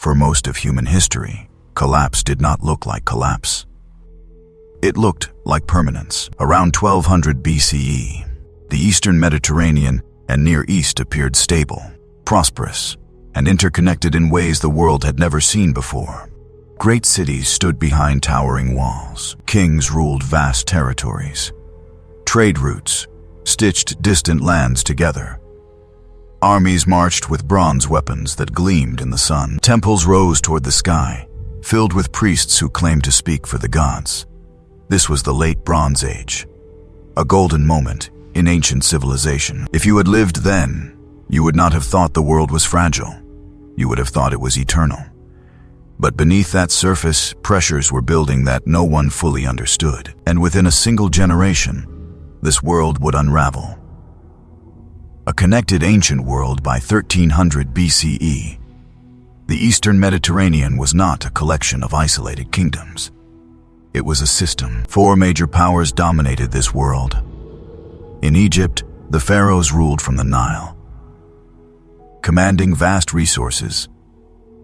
For most of human history, collapse did not look like collapse. It looked like permanence. Around 1200 BCE, the Eastern Mediterranean and Near East appeared stable, prosperous, and interconnected in ways the world had never seen before. Great cities stood behind towering walls. Kings ruled vast territories. Trade routes stitched distant lands together. Armies marched with bronze weapons that gleamed in the sun. Temples rose toward the sky, filled with priests who claimed to speak for the gods. This was the late Bronze Age, a golden moment in ancient civilization. If you had lived then, you would not have thought the world was fragile. You would have thought it was eternal. But beneath that surface, pressures were building that no one fully understood. And within a single generation, this world would unravel. A connected ancient world by 1300 BCE. The Eastern Mediterranean was not a collection of isolated kingdoms. It was a system. 4 major powers dominated this world. In Egypt, the pharaohs ruled from the Nile, commanding vast resources,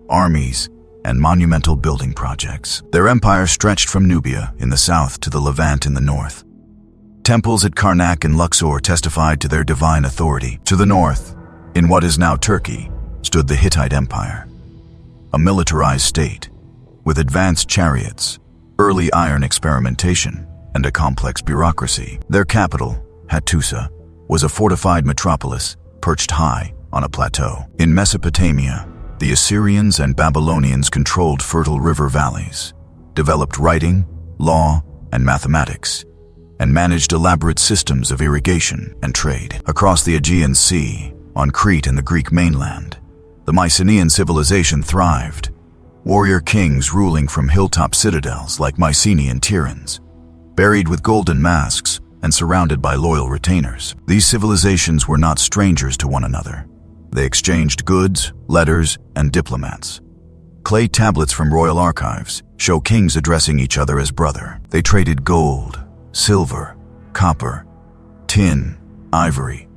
armies, and monumental building projects. Their empire stretched from Nubia in the south to the Levant in the north. Temples at Karnak and Luxor testified to their divine authority. To the north, in what is now Turkey, stood the Hittite Empire, a militarized state with advanced chariots, early iron experimentation, and a complex bureaucracy. Their capital, Hattusa, was a fortified metropolis perched high on a plateau. In Mesopotamia, the Assyrians and Babylonians controlled fertile river valleys, developed writing, law, and mathematics, and managed elaborate systems of irrigation and trade. Across the Aegean Sea, on Crete and the Greek mainland, the Mycenaean civilization thrived, warrior kings ruling from hilltop citadels like Mycenaean Tirans, buried with golden masks and surrounded by loyal retainers. These civilizations were not strangers to one another. They exchanged goods, letters, and diplomats. Clay tablets from royal archives show kings addressing each other as brother. They traded gold, silver, copper, tin, ivory,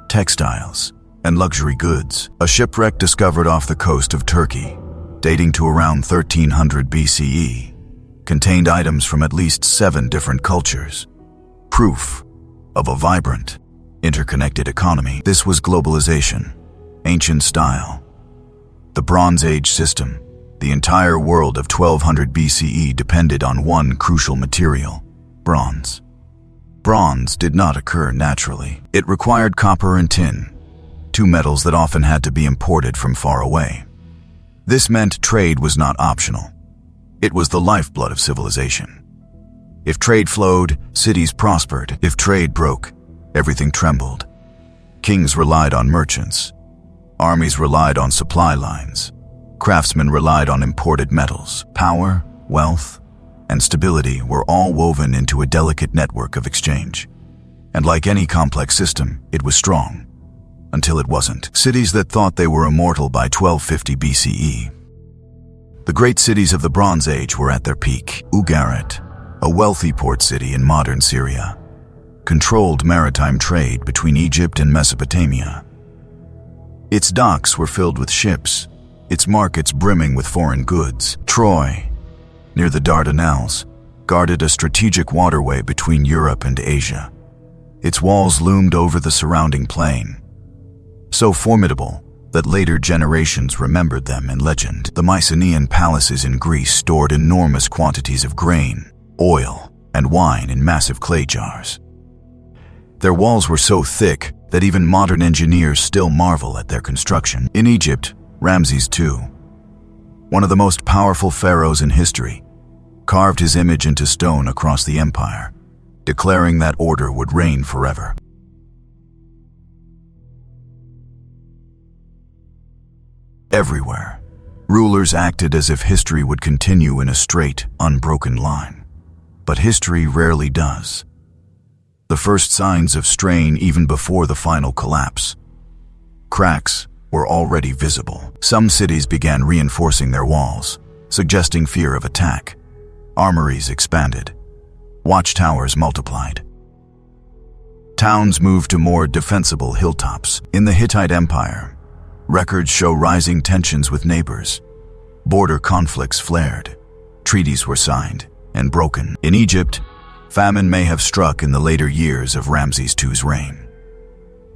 textiles, and luxury goods. A shipwreck discovered off the coast of Turkey, dating to around 1300 BCE, contained items from at least 7 different cultures. Proof of a vibrant, interconnected economy. This was globalization, ancient style. The Bronze Age system. The entire world of 1200 BCE depended on one crucial material: bronze. Bronze did not occur naturally. It required copper and tin, 2 metals that often had to be imported from far away. This meant trade was not optional. It was the lifeblood of civilization. If trade flowed, cities prospered. If trade broke, everything trembled. Kings relied on merchants. Armies relied on supply lines. Craftsmen relied on imported metals. Power, wealth, and stability were all woven into a delicate network of exchange. And like any complex system, it was strong, until it wasn't. Cities that thought they were immortal by 1250 BCE. The great cities of the Bronze Age were at their peak. Ugarit, a wealthy port city in modern Syria, controlled maritime trade between Egypt and Mesopotamia. Its docks were filled with ships, its markets brimming with foreign goods. Troy, near the Dardanelles, guarded a strategic waterway between Europe and Asia. Its walls loomed over the surrounding plain, so formidable that later generations remembered them in legend. The Mycenaean palaces in Greece stored enormous quantities of grain, oil, and wine in massive clay jars. Their walls were so thick that even modern engineers still marvel at their construction. In Egypt, Ramses II, one of the most powerful pharaohs in history, carved his image into stone across the empire, declaring that order would reign forever. Everywhere, rulers acted as if history would continue in a straight, unbroken line. But history rarely does. The first signs of strain even before the final collapse. Cracks were already visible. Some cities began reinforcing their walls, suggesting fear of attack. Armories expanded. Watchtowers multiplied. Towns moved to more defensible hilltops. In the Hittite Empire, records show rising tensions with neighbors. Border conflicts flared. Treaties were signed and broken. In Egypt, famine may have struck in the later years of Ramses II's reign.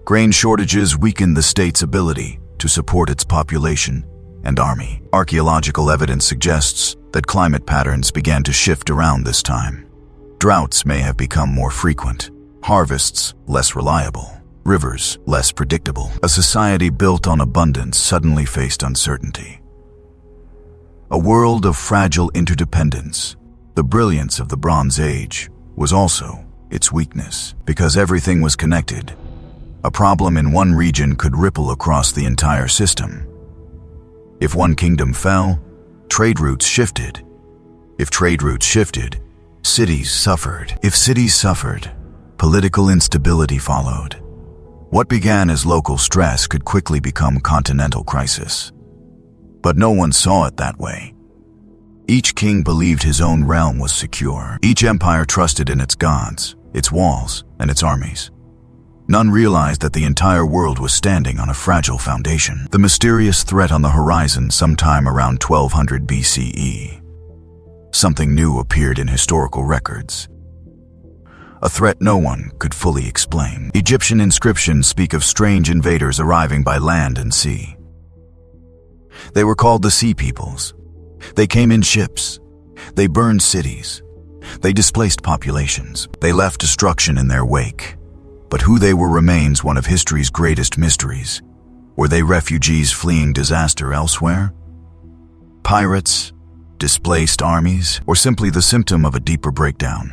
Grain shortages weakened the state's ability to support its population and army. Archaeological evidence suggests that climate patterns began to shift around this time. Droughts may have become more frequent, harvests less reliable, rivers less predictable. A society built on abundance suddenly faced uncertainty. A world of fragile interdependence. The brilliance of the Bronze Age was also its weakness, because everything was connected. A problem in one region could ripple across the entire system. If one kingdom fell, trade routes shifted. If trade routes shifted, cities suffered. If cities suffered, political instability followed. What began as local stress could quickly become continental crisis. But no one saw it that way. Each king believed his own realm was secure. Each empire trusted in its gods, its walls, and its armies. None realized that the entire world was standing on a fragile foundation. The mysterious threat on the horizon sometime around 1200 BCE. Something new appeared in historical records. A threat no one could fully explain. Egyptian inscriptions speak of strange invaders arriving by land and sea. They were called the Sea Peoples. They came in ships. They burned cities. They displaced populations. They left destruction in their wake. But who they were remains one of history's greatest mysteries. Were they refugees fleeing disaster elsewhere? Pirates? Displaced armies? Or simply the symptom of a deeper breakdown?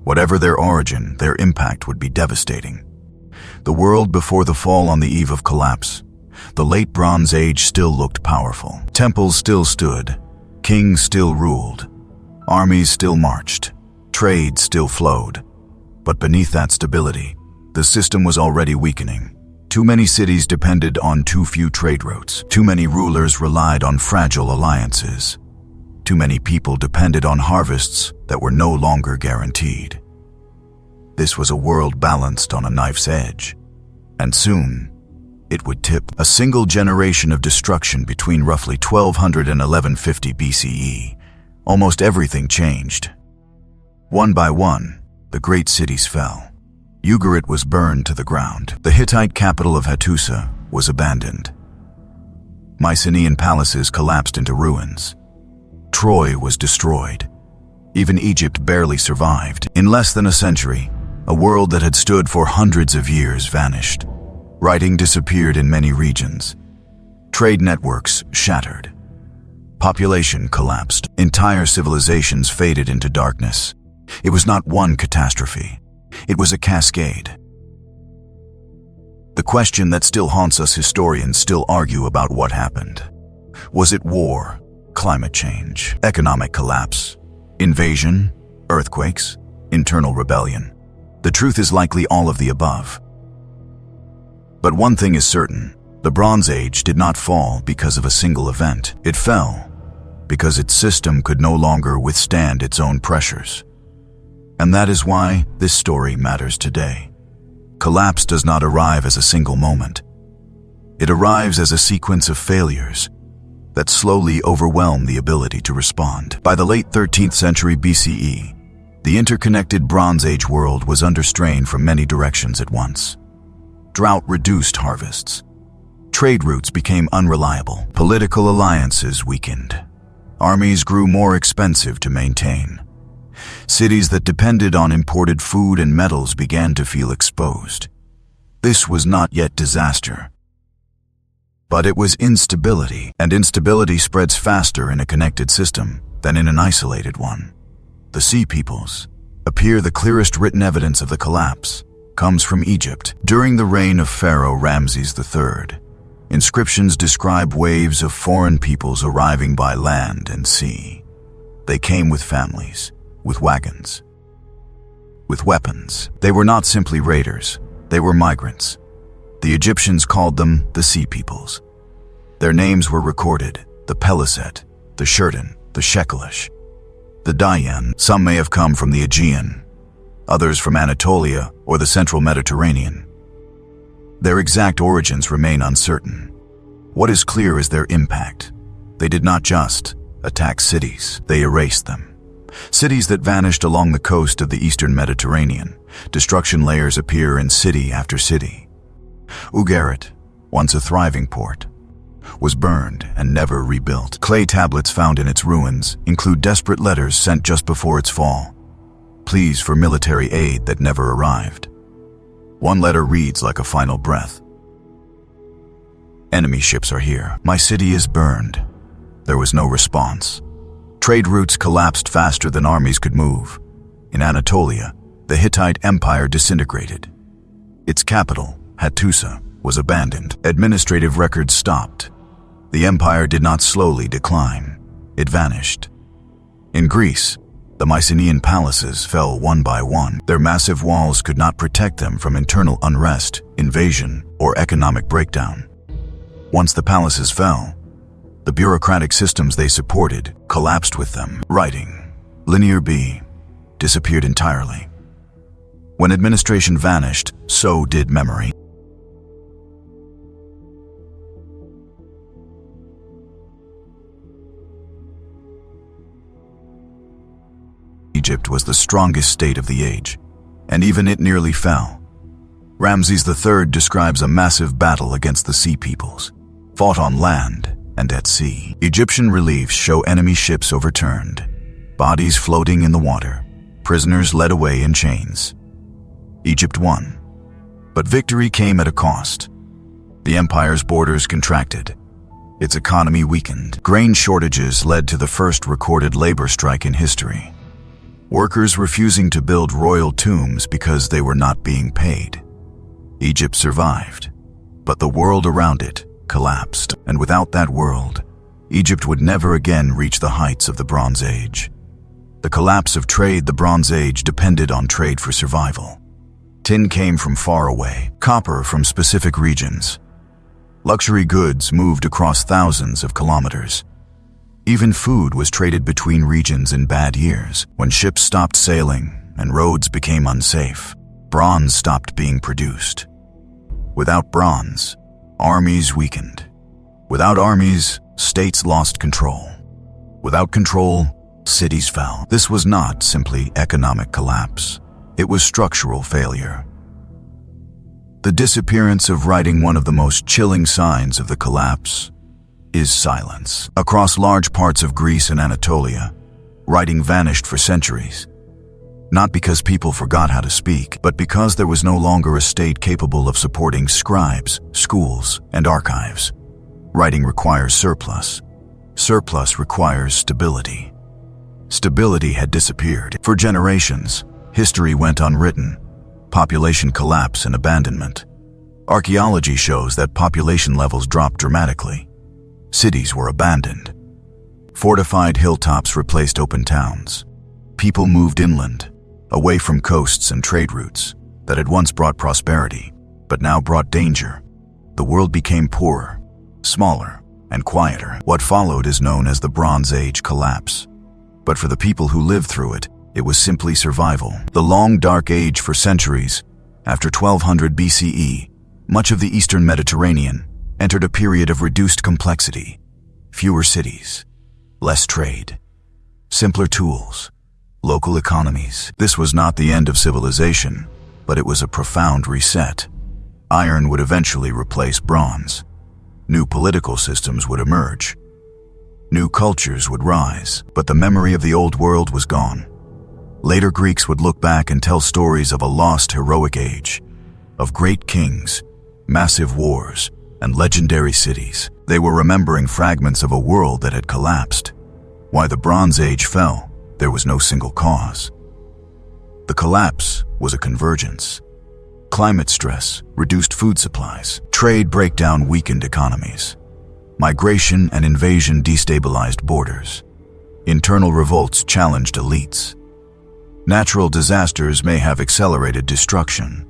Whatever their origin, their impact would be devastating. The world before the fall on the eve of collapse. The late Bronze Age still looked powerful. Temples still stood. Kings still ruled. Armies still marched. Trade still flowed. But beneath that stability, the system was already weakening. Too many cities depended on too few trade routes. Too many rulers relied on fragile alliances. Too many people depended on harvests that were no longer guaranteed. This was a world balanced on a knife's edge. And soon, it would tip. A single generation of destruction between roughly 1200 and 1150 BCE. Almost everything changed. One by one, the great cities fell. Ugarit was burned to the ground. The Hittite capital of Hattusa was abandoned. Mycenaean palaces collapsed into ruins. Troy was destroyed. Even Egypt barely survived. In less than a century, a world that had stood for hundreds of years vanished. Writing disappeared in many regions. Trade networks shattered. Population collapsed. Entire civilizations faded into darkness. It was not one catastrophe. It was a cascade. The question that still haunts us historians still argue about what happened. Was it war, climate change, economic collapse, invasion, earthquakes, internal rebellion? The truth is likely all of the above. But one thing is certain, the Bronze Age did not fall because of a single event. It fell because its system could no longer withstand its own pressures. And that is why this story matters today. Collapse does not arrive as a single moment. It arrives as a sequence of failures that slowly overwhelm the ability to respond. By the late 13th century BCE, the interconnected Bronze Age world was under strain from many directions at once. Drought reduced harvests. Trade routes became unreliable. Political alliances weakened. Armies grew more expensive to maintain. Cities that depended on imported food and metals began to feel exposed. This was not yet disaster, but it was instability, and instability spreads faster in a connected system than in an isolated one. The Sea Peoples appear the clearest written evidence of the collapse comes from Egypt. During the reign of Pharaoh Ramses III, inscriptions describe waves of foreign peoples arriving by land and sea. They came with families, with wagons, with weapons. They were not simply raiders, they were migrants. The Egyptians called them the Sea Peoples. Their names were recorded: the Peliset, the Shurdan, the Shekelish, the Dayan. Some may have come from the Aegean, others from Anatolia or the central Mediterranean. Their exact origins remain uncertain. What is clear is their impact. They did not just attack cities, they erased them. Cities that vanished along the coast of the eastern Mediterranean. Destruction layers appear in city after city. Ugarit, once a thriving port, was burned and never rebuilt. Clay tablets found in its ruins include desperate letters sent just before its fall, pleas for military aid that never arrived. One letter reads like a final breath. Enemy ships are here. My city is burned. There was no response. Trade routes collapsed faster than armies could move. In Anatolia, the Hittite Empire disintegrated. Its capital, Hattusa, was abandoned. Administrative records stopped. The empire did not slowly decline. It vanished. In Greece, the Mycenaean palaces fell one by one. Their massive walls could not protect them from internal unrest, invasion, or economic breakdown. Once the palaces fell, the bureaucratic systems they supported collapsed with them. Writing, Linear B, disappeared entirely. When administration vanished, so did memory. Egypt was the strongest state of the age, and even it nearly fell. Ramses III describes a massive battle against the Sea Peoples, fought on land and at sea. Egyptian reliefs show enemy ships overturned, bodies floating in the water, prisoners led away in chains. Egypt won, but victory came at a cost. The empire's borders contracted. Its economy weakened. Grain shortages led to the first recorded labor strike in history. Workers refusing to build royal tombs because they were not being paid. Egypt survived, but the world around it collapsed, and without that world, Egypt would never again reach the heights of the Bronze Age. The collapse of trade. The Bronze Age depended on trade for survival. Tin came from far away, copper from specific regions. Luxury goods moved across thousands of kilometers. Even food was traded between regions in bad years. When ships stopped sailing and roads became unsafe, bronze stopped being produced. Without bronze, armies weakened. Without armies, states lost control. Without control, cities fell. This was not simply economic collapse. It was structural failure. The disappearance of writing. One of the most chilling signs of the collapse is silence. Across large parts of Greece and Anatolia, writing vanished for centuries. Not because people forgot how to speak, but because there was no longer a state capable of supporting scribes, schools, and archives. Writing requires surplus. Surplus requires stability. Stability had disappeared. For generations, history went unwritten. Population collapse and abandonment. Archaeology shows that population levels dropped dramatically. Cities were abandoned. Fortified hilltops replaced open towns. People moved inland, away from coasts and trade routes that had once brought prosperity, but now brought danger. The world became poorer, smaller, and quieter. What followed is known as the Bronze Age collapse. But for the people who lived through it, it was simply survival. The long dark age. For centuries, after 1200 BCE, much of the eastern Mediterranean entered a period of reduced complexity. Fewer cities, less trade, simpler tools, local economies. This was not the end of civilization, but it was a profound reset. Iron would eventually replace bronze. New political systems would emerge. New cultures would rise, but the memory of the old world was gone. Later Greeks would look back and tell stories of a lost heroic age, of great kings, massive wars, and legendary cities. They were remembering fragments of a world that had collapsed. Why the Bronze Age fell, there was no single cause. The collapse was a convergence. Climate stress reduced food supplies. Trade breakdown weakened economies. Migration and invasion destabilized borders. Internal revolts challenged elites. Natural disasters may have accelerated destruction.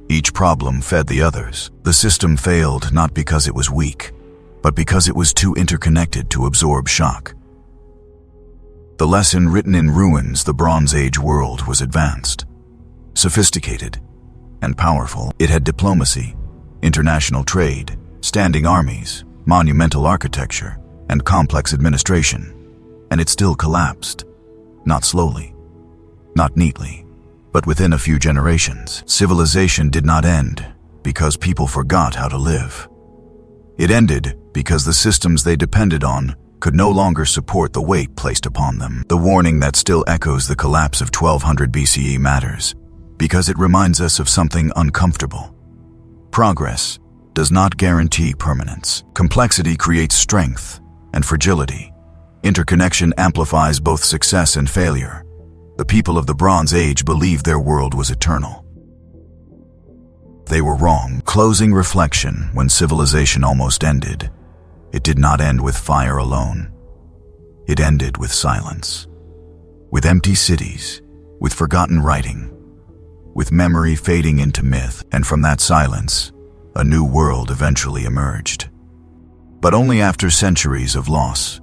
Each problem fed the others. The system failed not because it was weak, but because it was too interconnected to absorb shock. The lesson written in ruins. The Bronze Age world was advanced, sophisticated, and powerful. It had diplomacy, international trade, standing armies, monumental architecture, and complex administration, and it still collapsed. Not slowly, not neatly, but within a few generations. Civilization did not end because people forgot how to live. It ended because the systems they depended on could no longer support the weight placed upon them. The warning that still echoes the collapse of 1200 BCE matters, because it reminds us of something uncomfortable. Progress does not guarantee permanence. Complexity creates strength and fragility. Interconnection amplifies both success and failure. The people of the Bronze Age believed their world was eternal. They were wrong. Closing reflection. When civilization almost ended, it did not end with fire alone. It ended with silence. With empty cities, with forgotten writing, with memory fading into myth, and from that silence, a new world eventually emerged. But only after centuries of loss.